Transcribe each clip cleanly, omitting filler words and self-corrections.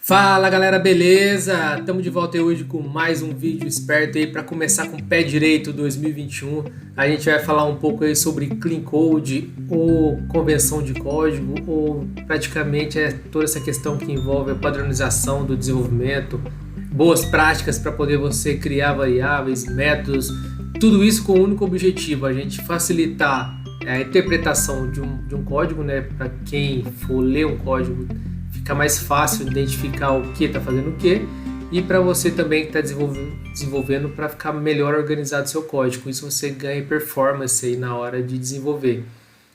Fala galera, beleza? Estamos de volta aí hoje com mais um vídeo esperto aí para começar com o pé direito 2021. A gente vai falar um pouco aí sobre Clean Code ou convenção de código ou praticamente é toda essa questão que envolve a padronização do desenvolvimento, boas práticas para poder você criar variáveis, métodos, tudo isso com o único objetivo, a gente facilitar a interpretação de um código, né? Para quem for ler um código fica mais fácil identificar o que está fazendo o que, e para você também que está desenvolvendo para ficar melhor organizado o seu código. Com isso você ganha performance aí na hora de desenvolver.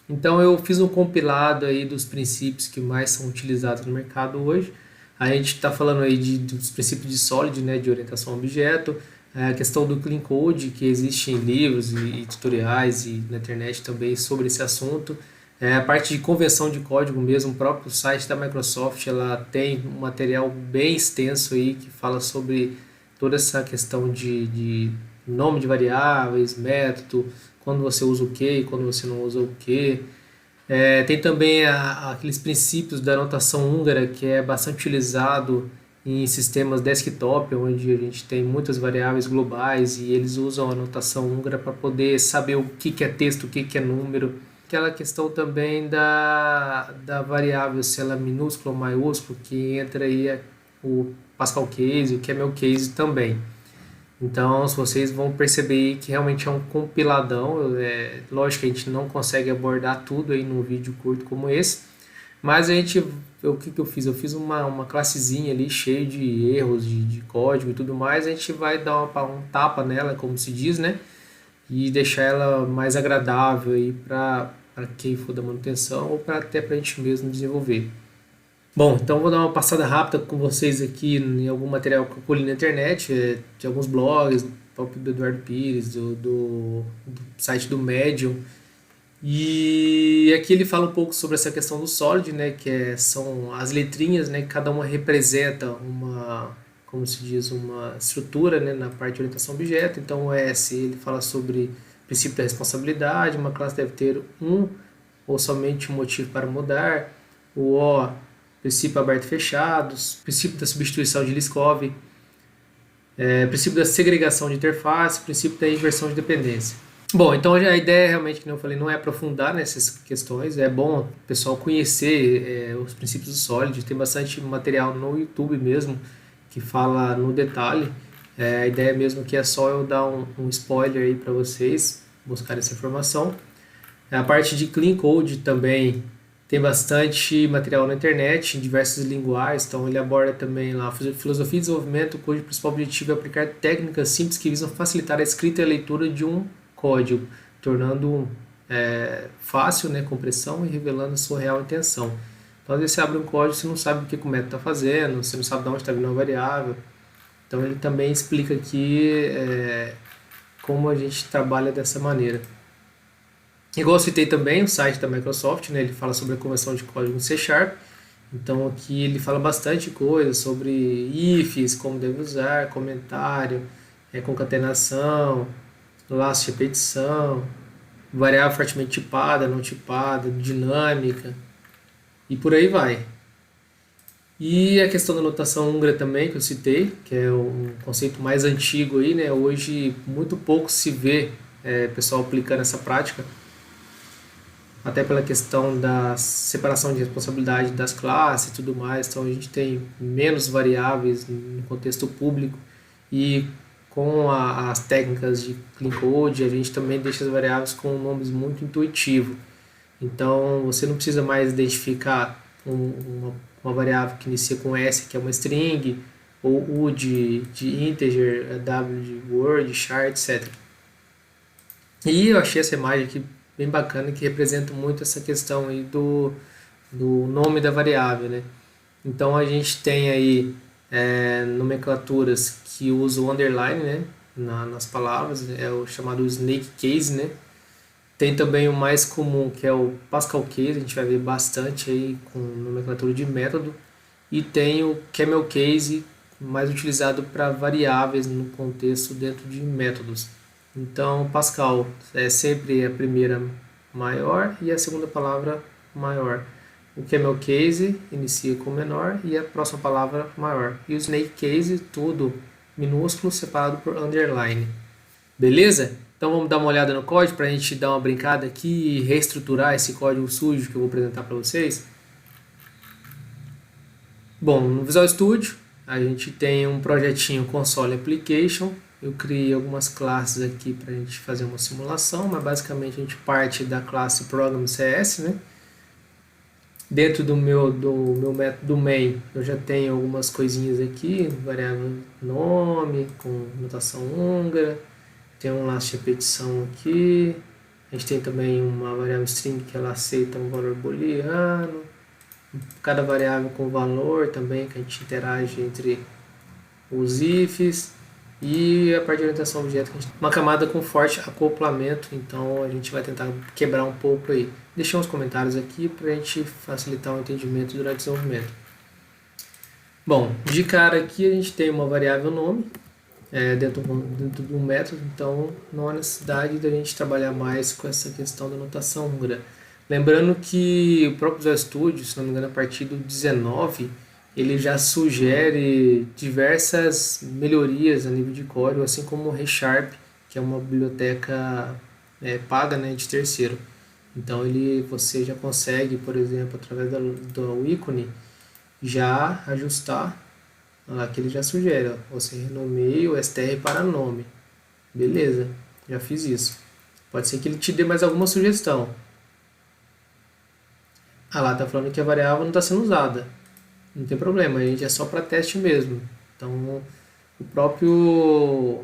Então eu fiz um compilado aí dos princípios que mais são utilizados no mercado hoje. A gente está falando aí dos princípios de Solid, né, de orientação a objeto, a questão do Clean Code, que existe em livros e tutoriais e na internet também sobre esse assunto. A parte de convenção de código mesmo, o próprio site da Microsoft, ela tem um material bem extenso aí que fala sobre toda essa questão de nome de variáveis, método, quando você usa o que e quando você não usa o que. Tem também aqueles princípios da notação húngara, que é bastante utilizado em sistemas desktop, onde a gente tem muitas variáveis globais e eles usam a notação húngara para poder saber o que é texto, o que é número. Aquela questão também da variável, se ela é minúscula ou maiúscula, que entra aí o Pascal Case, o Camel Case também. Então, se vocês vão perceber que realmente é um compiladão, lógico que a gente não consegue abordar tudo aí num vídeo curto como esse, mas o que eu fiz? Eu fiz uma classezinha ali cheia de erros de código e tudo mais, a gente vai dar um tapa nela, como se diz, né? E deixar ela mais agradável aí para quem for da manutenção ou até para a gente mesmo desenvolver. Bom, então vou dar uma passada rápida com vocês aqui em algum material que eu colhi na internet, de alguns blogs, do próprio do Eduardo Pires, do site do Medium. E aqui ele fala um pouco sobre essa questão do Solid, né, são as letrinhas, né, que cada uma representa como se diz, uma estrutura, né, na parte de orientação a objeto. Então o S ele fala sobre princípio da responsabilidade, uma classe deve ter um ou somente um motivo para mudar. O O, princípio aberto e fechados, princípio da substituição de Liskov, princípio da segregação de interface, princípio da inversão de dependência. Bom, então a ideia realmente, como eu falei, não é aprofundar nessas questões, é bom o pessoal conhecer os princípios do Solid, tem bastante material no YouTube mesmo, que fala no detalhe. A ideia mesmo que é só eu dar um spoiler aí para vocês buscar essa informação. A parte de Clean Code também tem bastante material na internet, em diversas linguagens, então ele aborda também lá a filosofia de desenvolvimento, cujo principal objetivo é aplicar técnicas simples que visam facilitar a escrita e a leitura de um código, tornando fácil, né, compressão e revelando a sua real intenção. Então, às vezes você abre um código e você não sabe o que o método está fazendo, você não sabe de onde está vindo a variável. Então, ele também explica aqui como a gente trabalha dessa maneira. Igual eu citei também o site da Microsoft, né, ele fala sobre a conversão de código em C#. Então, aqui ele fala bastante coisa sobre ifs, como deve usar, comentário, concatenação, laço de repetição, variável fortemente tipada, não tipada, dinâmica, e por aí vai. E a questão da notação húngara também, que eu citei, que é um conceito mais antigo aí, né? Hoje muito pouco se vê pessoal aplicando essa prática, até pela questão da separação de responsabilidade das classes e tudo mais, então a gente tem menos variáveis no contexto público, e com as técnicas de Clean Code a gente também deixa as variáveis com nomes muito intuitivos. Então você não precisa mais identificar uma variável que inicia com S, que é uma string, ou U de integer, W de word, char, etc. E eu achei essa imagem aqui bem bacana, que representa muito essa questão aí do nome da variável, né? Então a gente tem aí nomenclaturas que usam o underline, né, nas palavras, é o chamado snake case, né? Tem também o mais comum, que é o Pascal Case, a gente vai ver bastante aí com nomenclatura de método. E tem o Camel Case, mais utilizado para variáveis no contexto dentro de métodos. Então, Pascal é sempre a primeira maior e a segunda palavra maior. O camel case inicia com menor e a próxima palavra maior. E o snake case, tudo minúsculo, separado por underline. Beleza? Então vamos dar uma olhada no código para a gente dar uma brincada aqui e reestruturar esse código sujo que eu vou apresentar para vocês. Bom, no Visual Studio a gente tem um projetinho Console Application. Eu criei algumas classes aqui para a gente fazer uma simulação, mas basicamente a gente parte da classe Program CS, né? Dentro do meu método main, eu já tenho algumas coisinhas aqui, variável nome, com notação húngara, tem um laço de repetição aqui, a gente tem também uma variável string que ela aceita um valor booleano, cada variável com valor também, que a gente interage entre os ifs, e a parte de orientação objeto, que a gente tem uma camada com forte acoplamento, então a gente vai tentar quebrar um pouco aí. Deixei uns comentários aqui para a gente facilitar o entendimento durante o desenvolvimento. Bom, de cara aqui a gente tem uma variável nome dentro do método, então não há necessidade da gente trabalhar mais com essa questão da notação húngara. Lembrando que o próprio Visual Studio, se não me engano, a partir do 19, ele já sugere diversas melhorias a nível de código, assim como o ReSharp, que é uma biblioteca paga, né, de terceiro. Então você já consegue, por exemplo, através do ícone, já ajustar, que ele já sugere, você renomeie o str para nome. Beleza, já fiz isso. Pode ser que ele te dê mais alguma sugestão. Lá está falando que a variável não está sendo usada. Não tem problema, a gente é só para teste mesmo. Então, o próprio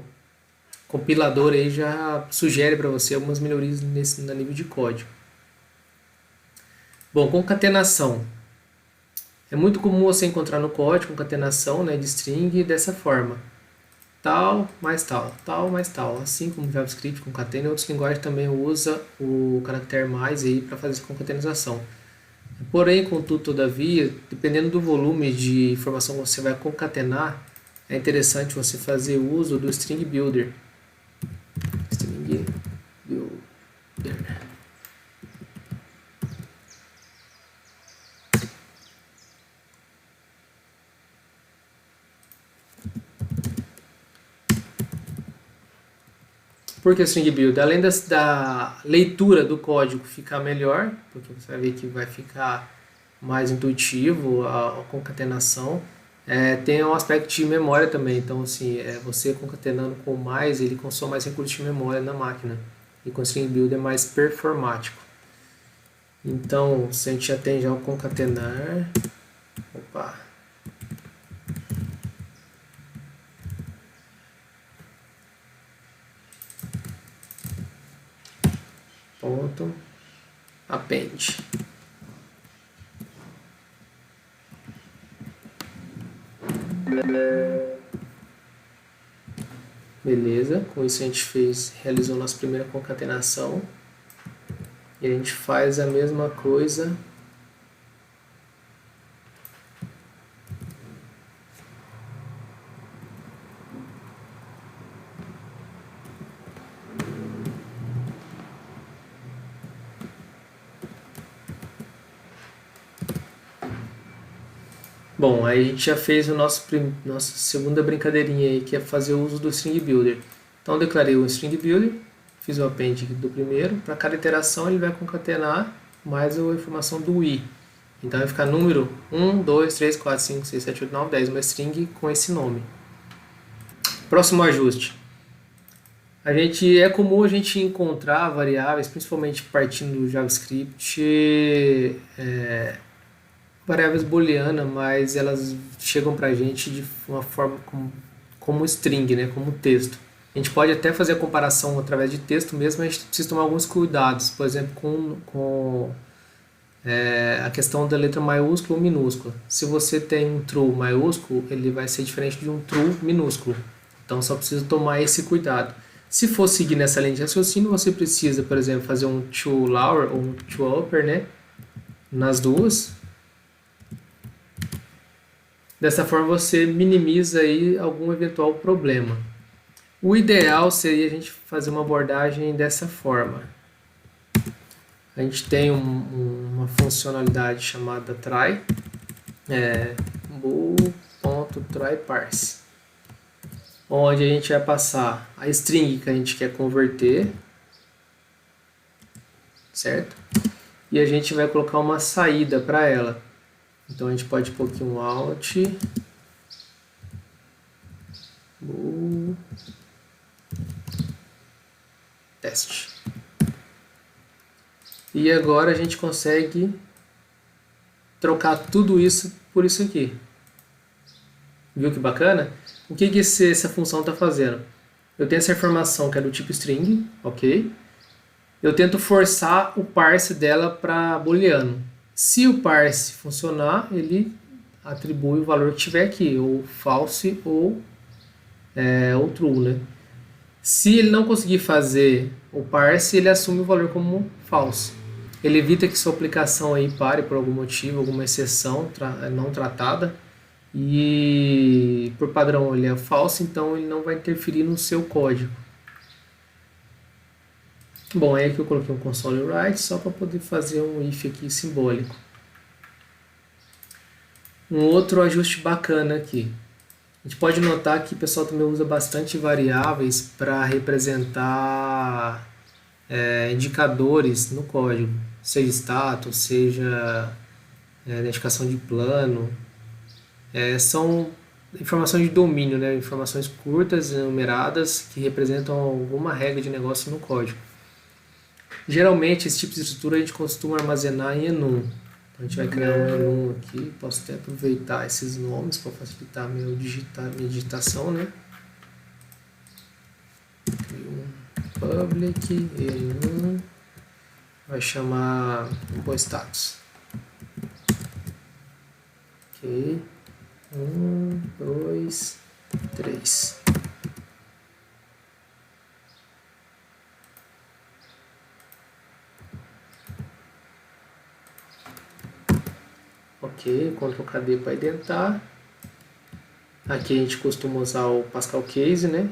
compilador aí já sugere para você algumas melhorias no nível de código. Bom, concatenação. É muito comum você encontrar no código concatenação, né, de string dessa forma. Tal mais tal, tal mais tal. Assim como JavaScript concatena, outras linguagens também usa o caractere mais aí para fazer essa concatenação. Porém, contudo, todavia, dependendo do volume de informação que você vai concatenar, é interessante você fazer uso do String Builder. String Builder. Por que o String Builder? Além da leitura do código ficar melhor, porque você vai ver que vai ficar mais intuitivo a concatenação, tem um aspecto de memória também. Então, assim, você concatenando com mais, ele consome mais recursos de memória na máquina. E com o String Builder é mais performático. Então, se a gente já tem o concatenar... Opa! Ponto append. Beleza, com isso a gente realizou nossa primeira concatenação e a gente faz a mesma coisa Bom, aí a gente já fez a nossa segunda brincadeirinha aí, que é fazer o uso do String Builder. Então eu declarei o String Builder, fiz o append do primeiro, para cada iteração ele vai concatenar mais a informação do i. Então vai ficar número 1, 2, 3, 4, 5, 6, 7, 8, 9, 10, uma string com esse nome. Próximo ajuste. É comum a gente encontrar variáveis, principalmente partindo do JavaScript, variáveis booleanas, mas elas chegam para a gente de uma forma como string, né, como texto. A gente pode até fazer a comparação através de texto mesmo, mas a gente precisa tomar alguns cuidados, por exemplo, com a questão da letra maiúscula ou minúscula. Se você tem um true maiúsculo, ele vai ser diferente de um true minúsculo. Então só precisa tomar esse cuidado. Se for seguir nessa linha de raciocínio, você precisa, por exemplo, fazer um to lower ou um to upper, né, nas duas. Dessa forma você minimiza aí algum eventual problema. O ideal seria a gente fazer uma abordagem dessa forma. a gente tem uma funcionalidade chamada try, bool.tryParse, onde a gente vai passar a string que a gente quer converter, certo? E a gente vai colocar uma saída para ela. Então a gente pode pôr aqui um out, bool, teste. E agora a gente consegue trocar tudo isso por isso aqui. Viu que bacana? O que essa função está fazendo? Eu tenho essa informação que é do tipo string, ok? Eu tento forçar o parse dela para booleano. Se o parse funcionar, ele atribui o valor que tiver aqui, ou false ou true, né? Se ele não conseguir fazer o parse, ele assume o valor como false. Ele evita que sua aplicação aí pare por algum motivo, alguma exceção não tratada. E por padrão ele é false, então ele não vai interferir no seu código. Bom, é aí que eu coloquei um console write só para poder fazer um if aqui simbólico. Um outro ajuste bacana aqui. A gente pode notar que o pessoal também usa bastante variáveis para representar indicadores no código, seja status, seja identificação de plano. São informações de domínio, né? Informações curtas, enumeradas, que representam alguma regra de negócio no código. Geralmente, esse tipo de estrutura a gente costuma armazenar em enum. Então, a gente vai criar um enum aqui. Posso até aproveitar esses nomes para facilitar minha digitação, né? Crio um public enum. Vai chamar status. Ok. 1, 2, 3. Ok, Ctrl KD para identar. Aqui a gente costuma usar o Pascal Case, né?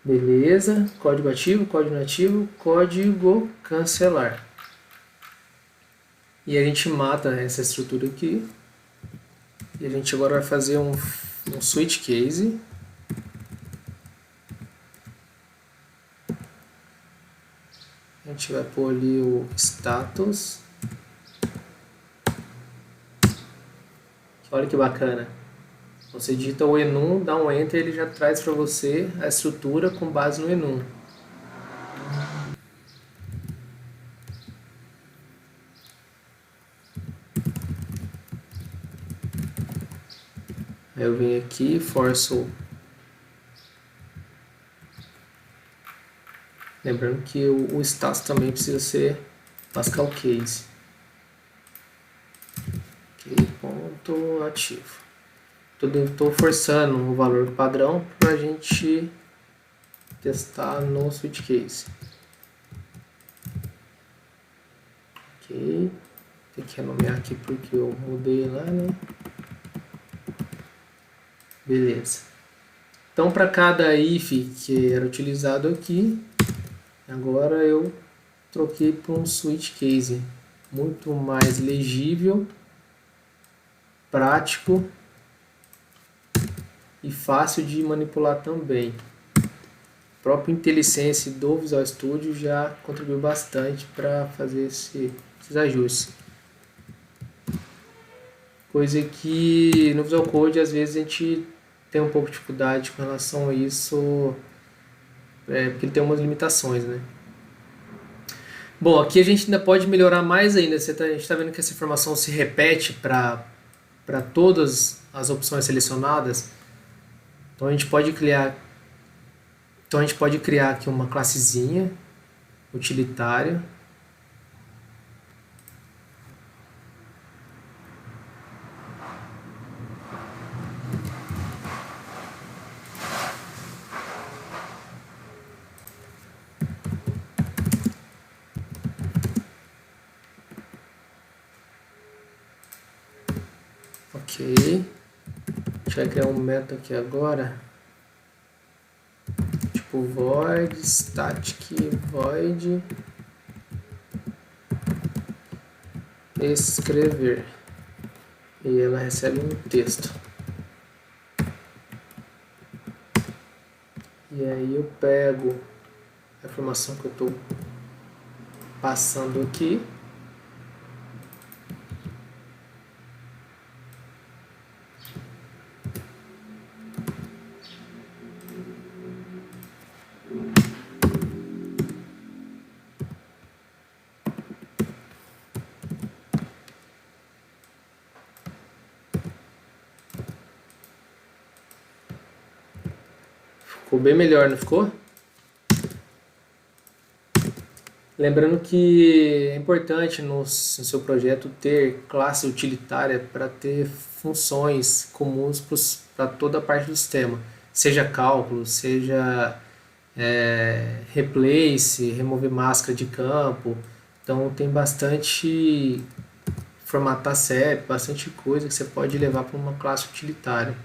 Beleza, código ativo, código inativo, código cancelar. E a gente mata essa estrutura aqui. E a gente agora vai fazer um switch case. A gente vai pôr ali o status. Olha que bacana. Você digita o enum, dá um enter, ele já traz para você a estrutura com base no enum. Aí eu venho aqui, forço. Lembrando que o status também precisa ser Pascal Case. Ok, ponto ativo. Estou forçando o valor padrão para a gente testar no switch case. Ok, tem que renomear aqui porque eu mudei lá, né? Beleza. Então, para cada if que era utilizado aqui, agora eu troquei para um switch case muito mais legível, prático e fácil de manipular também. O próprio IntelliSense do Visual Studio já contribuiu bastante para fazer esses ajustes. Coisa que no Visual Code às vezes a gente tem um pouco de dificuldade com relação a isso, porque ele tem umas limitações, né? Bom, aqui a gente ainda pode melhorar mais ainda. A gente está vendo que essa informação se repete para todas as opções selecionadas. Então a gente pode criar aqui uma classezinha utilitária. Ok. A gente vai criar um método aqui agora tipo void static void escrever, e ela recebe um texto. E aí eu pego a informação que eu estou passando aqui, ficou bem melhor, não ficou? Lembrando que é importante no seu projeto ter classe utilitária para ter funções comuns para toda a parte do sistema, seja cálculo, seja replace, remover máscara de campo. Então tem bastante formatar CEP, bastante coisa que você pode levar para uma classe utilitária.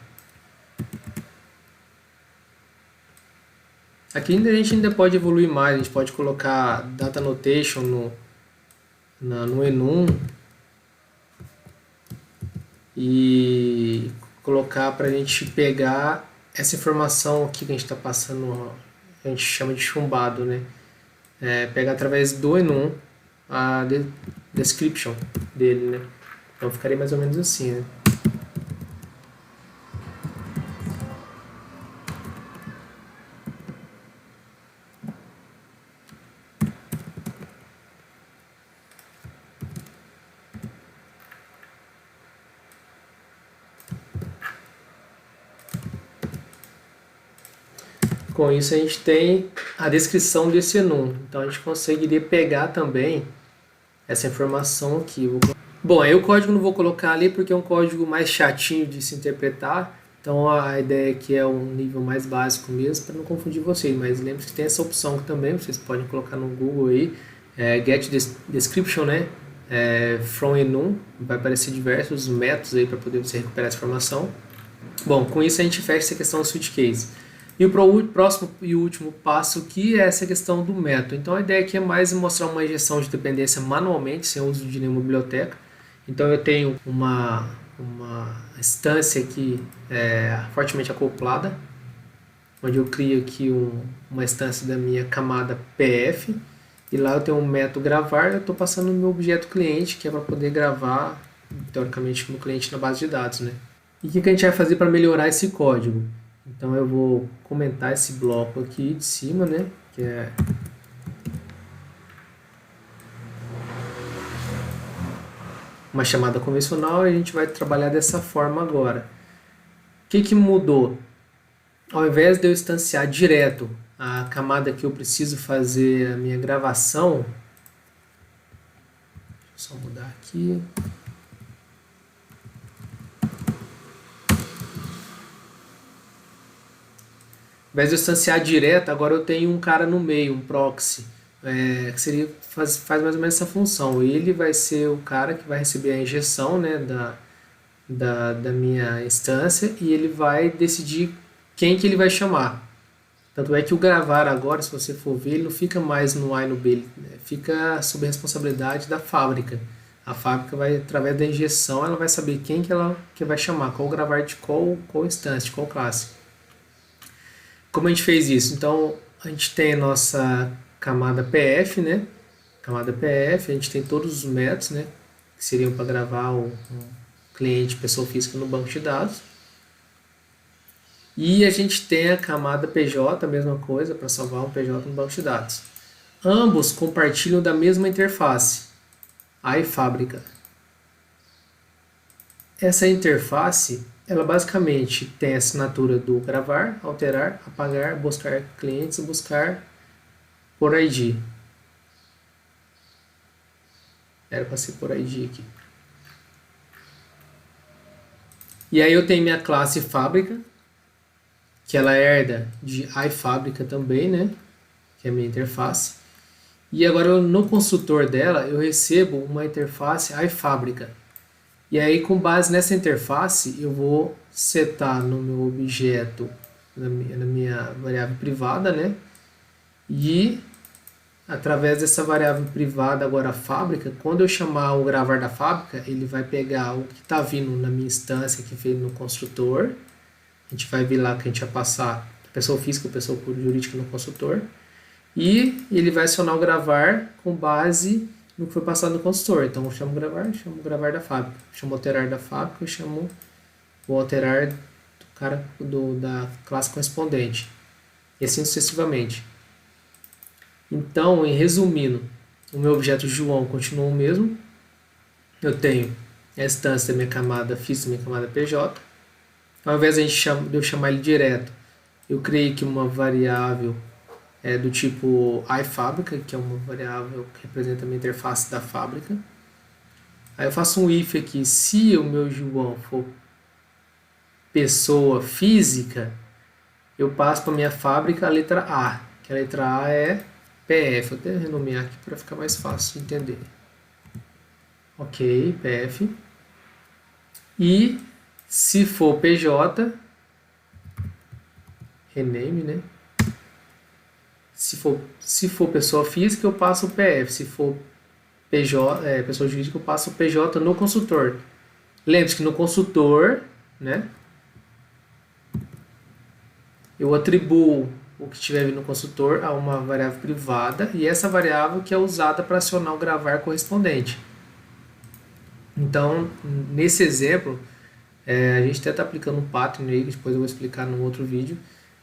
Aqui a gente ainda pode evoluir mais, a gente pode colocar data annotation no enum e colocar para a gente pegar essa informação aqui que a gente está passando, a gente chama de chumbado, né? Pegar através do enum a description dele, né? Então ficaria mais ou menos assim, né? Com isso a gente tem a descrição desse enum, então a gente conseguiria pegar também essa informação aqui. Bom, aí o código não vou colocar ali porque é um código mais chatinho de se interpretar, então a ideia aqui é um nível mais básico mesmo para não confundir vocês, mas lembre-se que tem essa opção também, vocês podem colocar no Google aí, get description, né? From enum, vai aparecer diversos métodos aí para poder você recuperar essa informação. Bom, com isso a gente fecha essa questão do switch case. E o próximo e último passo aqui é essa questão do método. Então a ideia aqui é mais mostrar uma injeção de dependência manualmente, sem uso de nenhuma biblioteca. Então eu tenho uma instância aqui fortemente acoplada, onde eu crio aqui uma instância da minha camada PF, e lá eu tenho um método gravar, eu estou passando no meu objeto cliente, que é para poder gravar, teoricamente, no cliente na base de dados, né? E o que a gente vai fazer para melhorar esse código? Então eu vou comentar esse bloco aqui de cima, né? Que é uma chamada convencional, e a gente vai trabalhar dessa forma agora. O que mudou? Ao invés de eu instanciar direto a camada que eu preciso fazer a minha gravação, deixa eu só mudar aqui. Ao invés de eu instanciar direto, agora eu tenho um cara no meio, um proxy, que faz mais ou menos essa função. Ele vai ser o cara que vai receber a injeção, né, da minha instância, e ele vai decidir quem que ele vai chamar. Tanto é que o gravar agora, se você for ver, ele não fica mais no A e no B, fica sob a responsabilidade da fábrica. A fábrica vai, através da injeção, ela vai saber quem que ela vai chamar, qual gravar de qual instância, de qual classe. Como a gente fez isso? Então, a gente tem a nossa camada PF, né? Camada PF, a gente tem todos os métodos, né? Que seriam para gravar um cliente, pessoa física no banco de dados. E a gente tem a camada PJ, a mesma coisa, para salvar um PJ no banco de dados. Ambos compartilham da mesma interface, a iFábrica. Essa interface, ela basicamente tem a assinatura do gravar, alterar, apagar, buscar clientes e buscar por ID. Era para ser por ID aqui. E aí eu tenho minha classe fábrica, que ela herda de iFábrica também, né? Que é a minha interface. E agora no construtor dela eu recebo uma interface iFábrica. E aí com base nessa interface eu vou setar no meu objeto, na minha variável privada, né? E através dessa variável privada agora fábrica, quando eu chamar o gravar da fábrica, ele vai pegar o que está vindo na minha instância que veio no construtor. A gente vai ver lá que a gente vai passar pessoa física ou pessoa jurídica no construtor. E ele vai acionar o gravar com base no que foi passado no construtor. Então eu chamo o gravar da fábrica. Chamo o alterar da fábrica, eu chamo o alterar do cara da classe correspondente. E assim sucessivamente. Então, resumindo, o meu objeto João continua o mesmo. Eu tenho a instância da minha camada física e da minha camada PJ. Ao invés de eu chamar ele direto, eu criei aqui uma variável do tipo iFábrica, que é uma variável que representa a minha interface da fábrica. Aí eu faço um if aqui, se o meu João for pessoa física, eu passo para a minha fábrica a letra A, que a letra A é PF. Vou até renomear aqui para ficar mais fácil de entender. Ok, PF. E se for PJ, rename, né? Se for pessoa física, eu passo o PF. Se for pessoa jurídica, eu passo o PJ no consultor. Lembre-se que no consultor, né, eu atribuo o que estiver vindo no consultor a uma variável privada e essa variável que é usada para acionar o gravar correspondente. Então, nesse exemplo, a gente até está aplicando um pattern aí, que depois eu vou explicar num outro vídeo,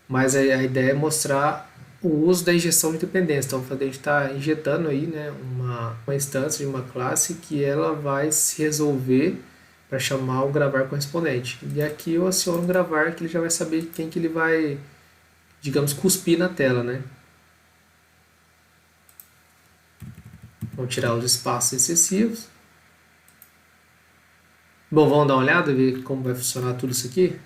mas a ideia é mostrar o uso da injeção de dependência. Então, a gente está injetando aí, né, uma instância de uma classe que ela vai se resolver para chamar o gravar correspondente. E aqui eu aciono o gravar, que ele já vai saber quem que ele vai, digamos, cuspir na tela, né? Vamos tirar os espaços excessivos. Bom, vamos dar uma olhada e ver como vai funcionar tudo isso aqui?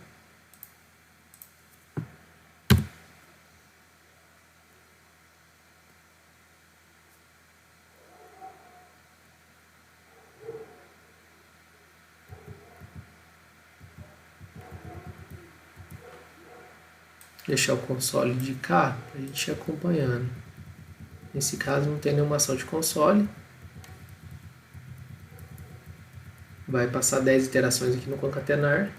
Deixar o console de cá para a gente ir acompanhando. Nesse caso não tem nenhuma ação de console. Vai passar 10 iterações aqui no concatenar.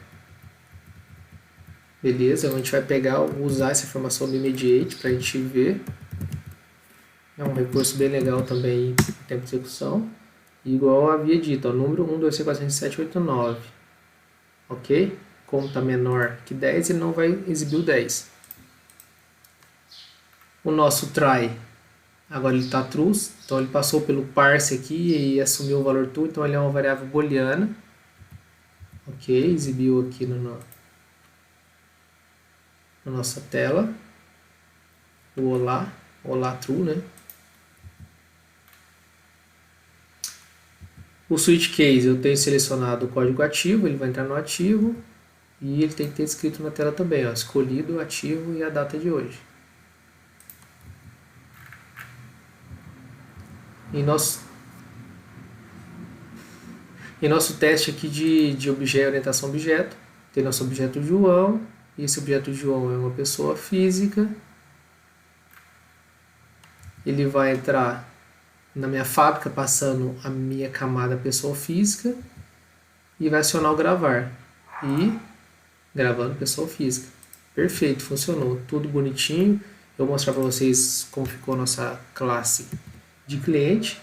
Beleza, a gente vai usar essa informação do immediate para a gente ver. É um recurso bem legal também em tempo de execução. Igual eu havia dito, ó, número 1, 2, 3, 4, 5, 6, 7, 8, 9. Ok? Como está menor que 10, ele não vai exibir o 10. O nosso try, agora ele está true, então ele passou pelo parse aqui e assumiu o valor true, então ele é uma variável booleana. Ok, exibiu aqui na nossa tela o olá true, né? O switch case eu tenho selecionado o código ativo, ele vai entrar no ativo e ele tem que ter escrito na tela também, ó, escolhido, ativo e a data de hoje. Em nosso teste aqui de orientação objeto, tem nosso objeto João, e esse objeto João é uma pessoa física. Ele vai entrar na minha fábrica passando a minha camada pessoa física e vai acionar o gravar. E gravando pessoa física. Perfeito, funcionou, tudo bonitinho. Eu vou mostrar para vocês como ficou a nossa classe de cliente.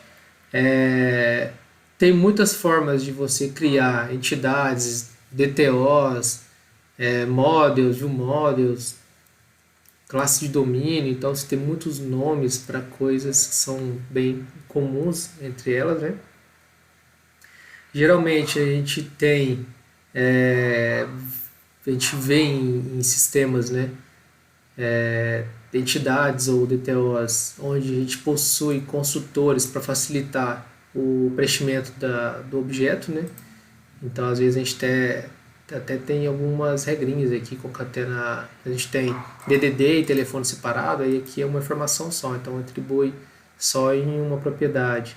Tem muitas formas de você criar entidades, DTOs, models, view models, classe de domínio. Então você tem muitos nomes para coisas que são bem comuns entre elas, né? Geralmente a gente tem, a gente vê em sistemas, né, entidades ou DTOs, onde a gente possui construtores para facilitar o preenchimento do objeto, né? Então às vezes a gente até tem algumas regrinhas aqui, concatena, a gente tem DDD e telefone separado, aí aqui é uma informação só, então atribui só em uma propriedade.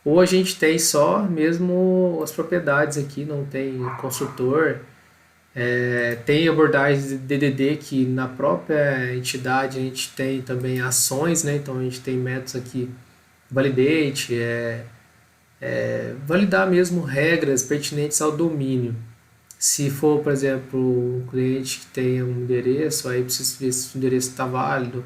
Ou a gente tem só mesmo as propriedades aqui, não tem construtor, Tem abordagens de DDD que na própria entidade a gente tem também ações, né? Então a gente tem métodos aqui, validate, validar mesmo regras pertinentes ao domínio. Se for, por exemplo, um cliente que tem um endereço, aí precisa ver se o endereço está válido,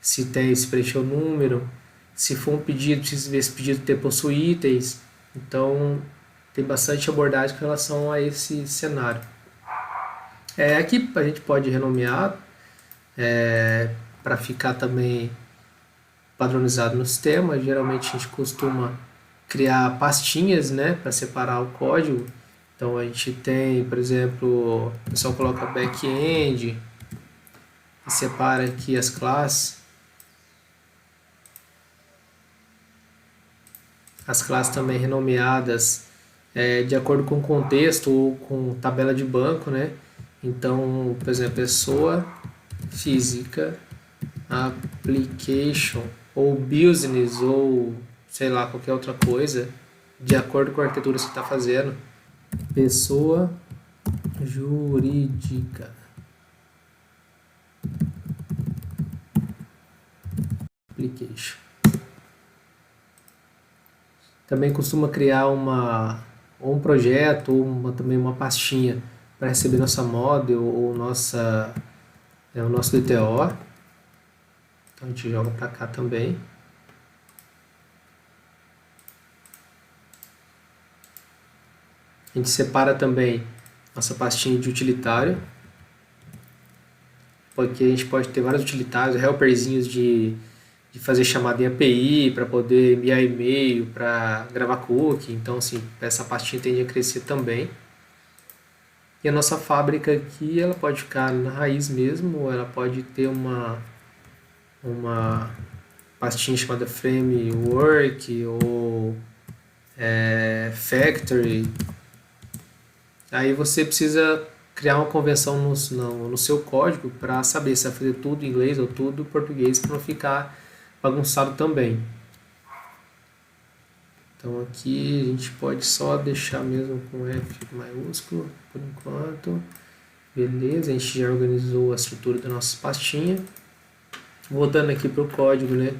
se preencheu o número. Se for um pedido, precisa ver se o pedido tem possui itens. Então, tem bastante abordagem com relação a esse cenário. Aqui a gente pode renomear para ficar também padronizado no sistema. Geralmente a gente costuma criar pastinhas, né, para separar o código. Então a gente tem, por exemplo, o pessoal coloca back-end e separa aqui as classes. As classes também renomeadas de acordo com o contexto ou com tabela de banco, né? Então, por exemplo, pessoa física, application ou business ou sei lá, qualquer outra coisa, de acordo com a arquitetura que você está fazendo. Pessoa jurídica. Application. Também costuma criar um projeto ou também uma pastinha para receber nossa model ou o nosso DTO. Então a gente joga para cá também. A gente separa também nossa pastinha de utilitário, porque a gente pode ter vários utilitários, helperzinhos de fazer chamada em API, para poder enviar e-mail, para gravar cookie. Então, assim, essa pastinha tende a crescer também. E a nossa fábrica aqui, ela pode ficar na raiz mesmo, ou ela pode ter uma pastinha chamada framework ou factory. Aí você precisa criar uma convenção no seu código para saber se vai fazer tudo em inglês ou tudo em português, para não ficar bagunçado também. Então aqui a gente pode só deixar mesmo com F maiúsculo por enquanto. Beleza, a gente já organizou a estrutura da nossa pastinha. Voltando aqui para o código, né?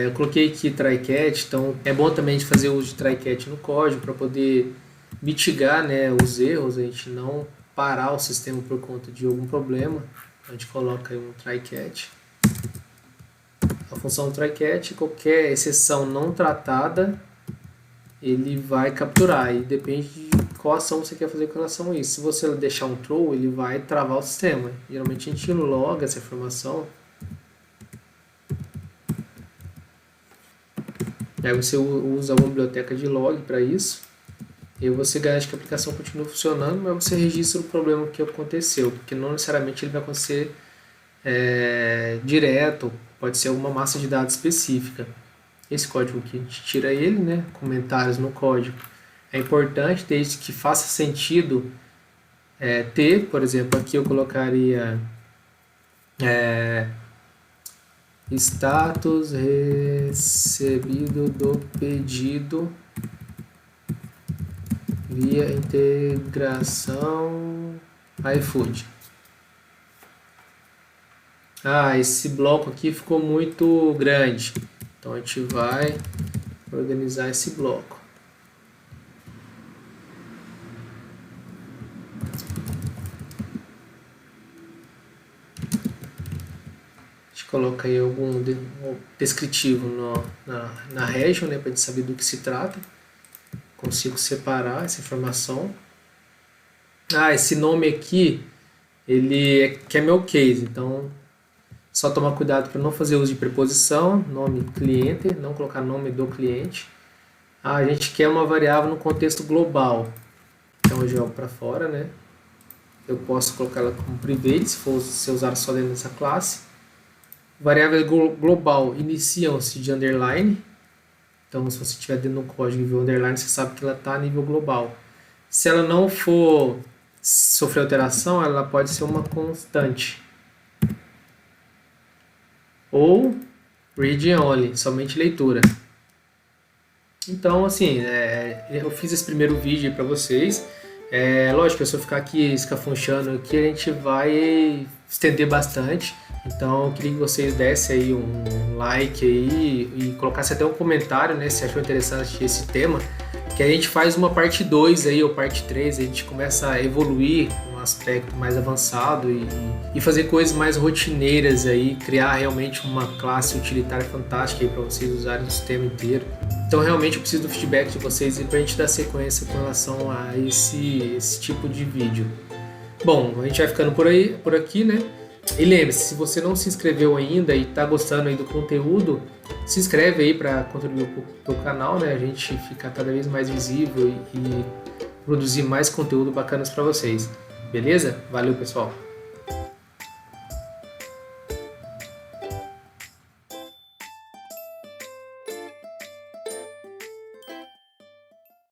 Eu coloquei aqui try-catch, então é bom também a gente fazer uso de try-catch no código para poder mitigar, né, os erros, a gente não parar o sistema por conta de algum problema. A gente coloca aí um try-catch. A função try-catch, qualquer exceção não tratada, ele vai capturar, e depende de qual ação você quer fazer com relação a isso. Se você deixar um throw, ele vai travar o sistema. Geralmente a gente loga essa informação. Aí você usa uma biblioteca de log para isso. E você garante que a aplicação continua funcionando, mas você registra o problema que aconteceu, porque não necessariamente ele vai acontecer direto, pode ser alguma massa de dados específica. Esse código aqui, a gente tira ele, né? Comentários no código. É importante, desde que faça sentido ter, por exemplo, aqui eu colocaria status recebido do pedido via integração iFood. Esse bloco aqui ficou muito grande, então a gente vai organizar esse bloco. A gente coloca aí algum descritivo na region, né, para a gente saber do que se trata. Consigo separar essa informação. Esse nome aqui, ele é camel case, então só tomar cuidado para não fazer uso de preposição, nome cliente, não colocar nome do cliente. A gente quer uma variável no contexto global, então eu jogo para fora, né? Eu posso colocar ela como private, se for ser usado só dentro dessa classe. Variável global iniciam-se de underline. Então, se você estiver dentro do código e ver o underline, você sabe que ela está a nível global. Se ela não for sofrer alteração, ela pode ser uma constante. Ou read only, somente leitura. Então, assim, eu fiz esse primeiro vídeo para vocês. Lógico, se eu ficar aqui escafunchando aqui, a gente vai estender bastante. Então eu queria que vocês dessem aí um like aí e colocassem até um comentário, né, se achou interessante esse tema, que a gente faz uma parte 2 aí, ou parte 3, a gente começa a evoluir um aspecto mais avançado e fazer coisas mais rotineiras aí, criar realmente uma classe utilitária fantástica aí para vocês usarem o sistema inteiro. Então realmente eu preciso do feedback de vocês para a gente dar sequência com relação a esse tipo de vídeo. Bom, a gente vai ficando por aqui, né? E lembre-se, se você não se inscreveu ainda e está gostando aí do conteúdo, se inscreve aí para contribuir para o canal, né? A gente ficar cada vez mais visível e produzir mais conteúdo bacanas para vocês. Beleza? Valeu, pessoal!